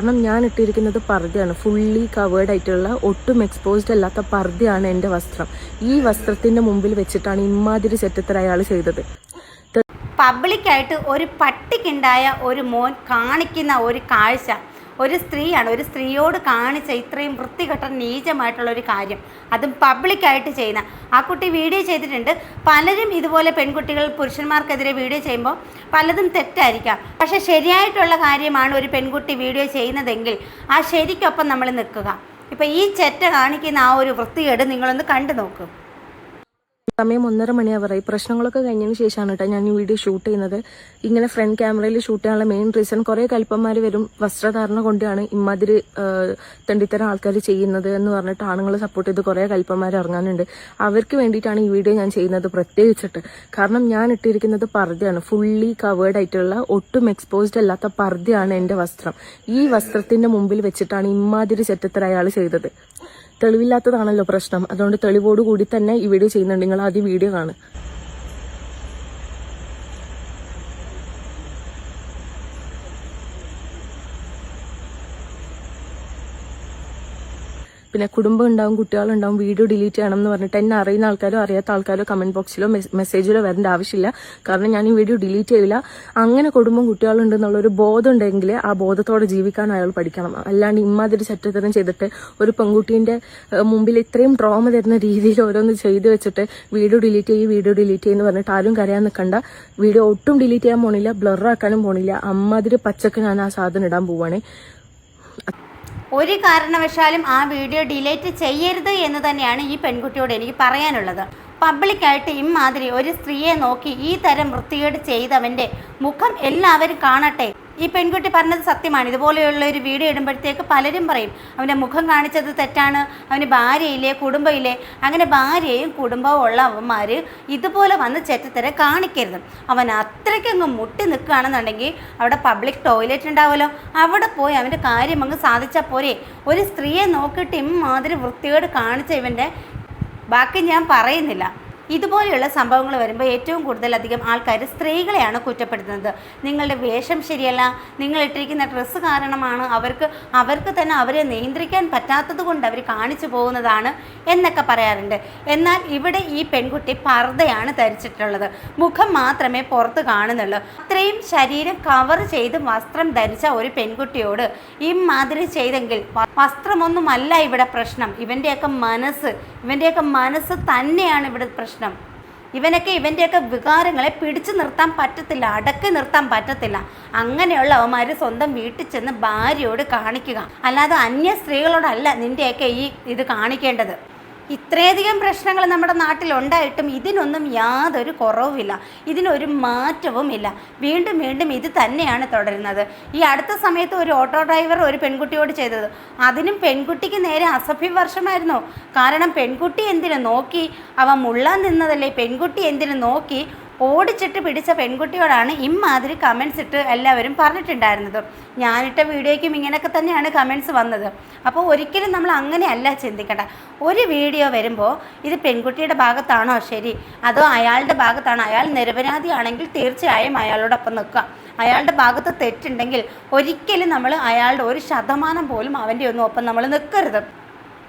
കാരണം ഞാൻ ഇട്ടിരിക്കുന്നത് പർദ്ദയാണ്, ഫുള്ളി കവേർഡ് ആയിട്ടുള്ള ഒട്ടും എക്സ്പോസ്ഡ് അല്ലാത്ത പർദ്ദയാണ് എൻ്റെ വസ്ത്രം. ഈ വസ്ത്രത്തിൻ്റെ മുമ്പിൽ വെച്ചിട്ടാണ് ഇമാതിരി സെറ്റത്തര അയാൾ ചെയ്തത്. പബ്ലിക്കായിട്ട് ഒരു പട്ടിക്കുണ്ടായ ഒരു മോൻ കാണിക്കുന്ന ഒരു കാഴ്ച, ഒരു സ്ത്രീയാണ് ഒരു സ്ത്രീയോട് കാണിച്ച ഇത്രയും വൃത്തികെട്ട നീചമായിട്ടുള്ള ഒരു കാര്യം, അതും പബ്ലിക്കായിട്ട് ചെയ്യുന്ന ആ കുട്ടി വീഡിയോ ചെയ്തിട്ടുണ്ട്. പലരും ഇതുപോലെ പെൺകുട്ടികൾ പുരുഷന്മാർക്കെതിരെ വീഡിയോ ചെയ്യുമ്പോൾ പലതും തെറ്റായിരിക്കാം, പക്ഷേ ശരിയായിട്ടുള്ള കാര്യമാണ് ഒരു പെൺകുട്ടി വീഡിയോ ചെയ്യുന്നതെങ്കിൽ ആ ശരിക്കൊപ്പം നമ്മൾ നിൽക്കുക. ഇപ്പോൾ ഈ ചെറ്റ കാണിക്കുന്ന ആ ഒരു വൃത്തികേട് നിങ്ങളൊന്ന് കണ്ടു നോക്കും. സമയം 1:30 മണിയാവറായി. പ്രശ്നങ്ങളൊക്കെ കഴിഞ്ഞതിന് ശേഷമാണ് കേട്ടോ ഞാൻ ഈ വീഡിയോ ഷൂട്ട് ചെയ്യുന്നത്. ഇങ്ങനെ ഫ്രണ്ട് ക്യാമറയിൽ ഷൂട്ട് ചെയ്യാനുള്ള മെയിൻ റീസൺ, കുറേ കൽപ്പന്മാർ വരും വസ്ത്രധാരണ കൊണ്ടാണ് ഇമാതിരി തെണ്ടിത്തരം ആൾക്കാർ ചെയ്യുന്നത് എന്ന് പറഞ്ഞിട്ട് ആണുങ്ങൾ സപ്പോർട്ട് ചെയ്ത് കുറേ കൽപ്പന്മാർ ഇറങ്ങാനുണ്ട്. അവർക്ക് വേണ്ടിയിട്ടാണ് ഈ വീഡിയോ ഞാൻ ചെയ്യുന്നത് പ്രത്യേകിച്ചിട്ട്. കാരണം ഞാൻ ഇട്ടിരിക്കുന്നത് പർദ്ദയാണ്, ഫുള്ളി കവേർഡ് ആയിട്ടുള്ള ഒട്ടും എക്സ്പോസ്ഡ് അല്ലാത്ത പർദ്ദയാണ് എൻ്റെ വസ്ത്രം. ഈ വസ്ത്രത്തിന്റെ മുമ്പിൽ വെച്ചിട്ടാണ് ഇമാതിരി സെറ്റത്തര അയാൾ ചെയ്തത്. തെളിവില്ലാത്തതാണല്ലോ പ്രശ്നം, അതുകൊണ്ട് തെളിവോടുകൂടി തന്നെ ഈ വീഡിയോ ചെയ്യുന്നുണ്ട്. നിങ്ങൾ ആദ്യം വീഡിയോ കാണുക. പിന്നെ കുടുംബം ഉണ്ടാവും, കുട്ടികളുണ്ടാവും, വീഡിയോ ഡിലീറ്റ് ചെയ്യണം എന്ന് പറഞ്ഞിട്ട് എന്നെ അറിയുന്ന ആൾക്കാരോ അറിയാത്ത ആൾക്കാരോ കമന്റ് ബോക്സിലോ മെസ്സേജിലോ വരേണ്ട ആവശ്യമില്ല. കാരണം ഞാൻ ഈ വീഡിയോ ഡിലീറ്റ് ചെയ്യില്ല. അങ്ങനെ കുടുംബം കുട്ടികളുണ്ടെന്നുള്ളൊരു ബോധം ഉണ്ടെങ്കിൽ ആ ബോധത്തോടെ ജീവിക്കാൻ അയാൾ പഠിക്കണം. അല്ലാണ്ട് ഇമാതിരി ചറ്റത്തരം ചെയ്തിട്ട് ഒരു പെൺകുട്ടീന്റെ മുമ്പിൽ ഇത്രയും ട്രോമ തരുന്ന രീതിയിൽ ഓരോന്ന് ചെയ്തു വെച്ചിട്ട് വീഡിയോ ഡിലീറ്റ് ചെയ്യുമെന്ന് പറഞ്ഞിട്ട് ആരും കരയാൻ നിൽക്കണ്ട. വീഡിയോ ഒട്ടും ഡിലീറ്റ് ചെയ്യാൻ പോണില്ല, ബ്ലറാക്കാനും പോണില്ല. അമ്മാതിരി പച്ചക്ക് ഞാൻ ആ സാധനം ഇടാൻ പോവാണ്. ഒരു കാരണവശാലും ആ വീഡിയോ ഡിലീറ്റ് ചെയ്യരുത് എന്ന് തന്നെയാണ് ഈ പെൺകുട്ടിയോട് എനിക്ക് പറയാനുള്ളത്. പബ്ലിക്കായിട്ട് ഇമാതിരി ഒരു സ്ത്രീയെ നോക്കി ഈ തരം വൃത്തികേട് ചെയ്തവൻ്റെ മുഖം എല്ലാവരും കാണട്ടെ. ഈ പെൺകുട്ടി പറഞ്ഞത് സത്യമാണ്. ഇതുപോലെയുള്ള ഒരു വീഡിയോ ഇടുമ്പോഴത്തേക്ക് പലരും പറയും അവൻ്റെ മുഖം കാണിച്ചത് തെറ്റാണ്, അവന് ഭാര്യയില്ലേ കുടുംബമില്ലേ. അങ്ങനെ ഭാര്യയും കുടുംബവും ഉള്ള അവന്മാർ ഇതുപോലെ വന്ന് ചെറ്റത്തര കാണിക്കരുത്. അവൻ അത്രയ്ക്കങ്ങ് മുട്ടി നിൽക്കുകയാണെന്നുണ്ടെങ്കിൽ അവിടെ പബ്ലിക് ടോയ്ലറ്റ് ഉണ്ടാവുമല്ലോ, അവിടെ പോയി അവൻ്റെ കാര്യം അങ്ങ് സാധിച്ചാൽ പോരെ. ഒരു സ്ത്രീയെ നോക്കിയിട്ട് ഇമാതിരി വൃത്തികേട് കാണിച്ച ഇവൻ്റെ ബാക്കി ഞാൻ പറയുന്നില്ല. ഇതുപോലെയുള്ള സംഭവങ്ങൾ വരുമ്പോൾ ഏറ്റവും കൂടുതലധികം ആൾക്കാർ സ്ത്രീകളെയാണ് കുറ്റപ്പെടുത്തുന്നത്. നിങ്ങളുടെ വേഷം ശരിയല്ല, നിങ്ങൾ ഇട്ടിരിക്കുന്ന ഡ്രസ്സ് കാരണമാണ് അവർക്ക് തന്നെ അവരെ നിയന്ത്രിക്കാൻ പറ്റാത്തത് കൊണ്ട് അവർ കാണിച്ചു പോകുന്നതാണ് എന്നൊക്കെ പറയാറുണ്ട്. എന്നാൽ ഇവിടെ ഈ പെൺകുട്ടി പർദ്ദയാണ് ധരിച്ചിട്ടുള്ളത്, മുഖം മാത്രമേ പുറത്ത് കാണുന്നുള്ളൂ. അത്രയും ശരീരം കവർ ചെയ്ത് വസ്ത്രം ധരിച്ച ഒരു പെൺകുട്ടിയോട് ഈ മാതിരി ചെയ്തെങ്കിൽ വസ്ത്രമൊന്നുമല്ല ഇവിടെ പ്രശ്നം, ഇവൻ്റെയൊക്കെ മനസ്സ് തന്നെയാണ് ഇവിടെ പ്രശ്നം. ഇവൻ്റെയൊക്കെ വികാരങ്ങളെ പിടിച്ചു നിർത്താൻ പറ്റത്തില്ല, അടക്കി നിർത്താൻ പറ്റത്തില്ല. അങ്ങനെയുള്ള അവന്മാർ സ്വന്തം വീട്ടിൽ ചെന്ന് ഭാര്യയോട് കാണിക്കുക, അല്ലാതെ അന്യ സ്ത്രീകളോടല്ല നിൻ്റെയൊക്കെ ഇത് കാണിക്കേണ്ടത്. ഇത്രയധികം പ്രശ്നങ്ങൾ നമ്മുടെ നാട്ടിലുണ്ടായിട്ടും ഇതിനൊന്നും യാതൊരു കുറവുമില്ല, ഇതിനൊരു മാറ്റവുമില്ല. വീണ്ടും ഇത് തന്നെയാണ് തുടരുന്നത്. ഈ അടുത്ത സമയത്ത് ഒരു ഓട്ടോ ഡ്രൈവർ ഒരു പെൺകുട്ടിയോട് ചെയ്തത്, അതിനും പെൺകുട്ടിക്ക് നേരെ അസഭ്യവർഷമായിരുന്നു. കാരണം പെൺകുട്ടി എന്തിനു നോക്കി, അവൻ മുള്ളാൻ നിന്നതല്ലേ, പെൺകുട്ടി എന്തിനു നോക്കി ഓടിച്ചിട്ട് പിടിച്ച പെൺകുട്ടിയോടാണ് ഇമാതിരി കമൻസ് ഇട്ട് എല്ലാവരും പറഞ്ഞിട്ടുണ്ടായിരുന്നത്. ഞാനിട്ട വീഡിയോയ്ക്കും ഇങ്ങനെയൊക്കെ തന്നെയാണ് കമൻസ് വന്നത്. അപ്പോൾ ഒരിക്കലും നമ്മൾ അങ്ങനെയല്ല ചിന്തിക്കേണ്ട. ഒരു വീഡിയോ വരുമ്പോൾ ഇത് പെൺകുട്ടിയുടെ ഭാഗത്താണോ ശരി, അതോ അയാളുടെ ഭാഗത്താണോ? അയാൾ നിരപരാധിയാണെങ്കിൽ തീർച്ചയായും അയാളോടൊപ്പം നിൽക്കുക. അയാളുടെ ഭാഗത്ത് തെറ്റുണ്ടെങ്കിൽ ഒരിക്കലും നമ്മൾ അയാളുടെ 1% പോലും അവൻ്റെ ഒന്നും ഒപ്പം നമ്മൾ നിൽക്കരുത്.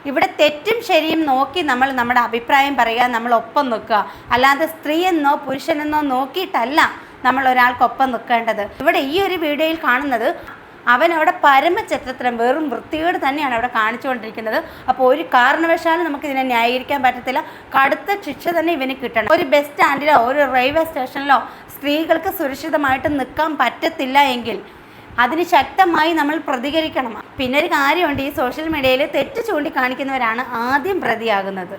ഇവിടെ തെറ്റും ശരിയും നോക്കി നമ്മൾ നമ്മുടെ അഭിപ്രായം പറയുക, നമ്മൾ ഒപ്പം നിൽക്കുക. അല്ലാതെ സ്ത്രീയെന്നോ പുരുഷനെന്നോ നോക്കിയിട്ടല്ല നമ്മൾ ഒരാൾക്കൊപ്പം നിൽക്കേണ്ടത്. ഇവിടെ ഈ ഒരു വീഡിയോയിൽ കാണുന്നത് അവനവിടെ പരമചരിത്രം വെറും വൃത്തികേട് തന്നെയാണ് അവിടെ കാണിച്ചുകൊണ്ടിരിക്കുന്നത്. അപ്പോൾ ഒരു കാരണവശാലും നമുക്കിതിനെ ന്യായീകരിക്കാൻ പറ്റത്തില്ല. കടുത്ത ശിക്ഷ തന്നെ ഇവന് കിട്ടണം. ഒരു ബസ് സ്റ്റാൻഡിലോ ഒരു റെയിൽവേ സ്റ്റേഷനിലോ സ്ത്രീകൾക്ക് സുരക്ഷിതമായിട്ട് നിൽക്കാൻ പറ്റത്തില്ല എങ്കിൽ അതിന് ശക്തമായി നമ്മൾ പ്രതികരിക്കണം. പിന്നെ ഒരു കാര്യമുണ്ട്, ഈ സോഷ്യൽ മീഡിയയിൽ തെറ്റ് ചൂണ്ടിക്കാണിക്കുന്നവരാണ് ആദ്യം പ്രതിയാകുന്നത്.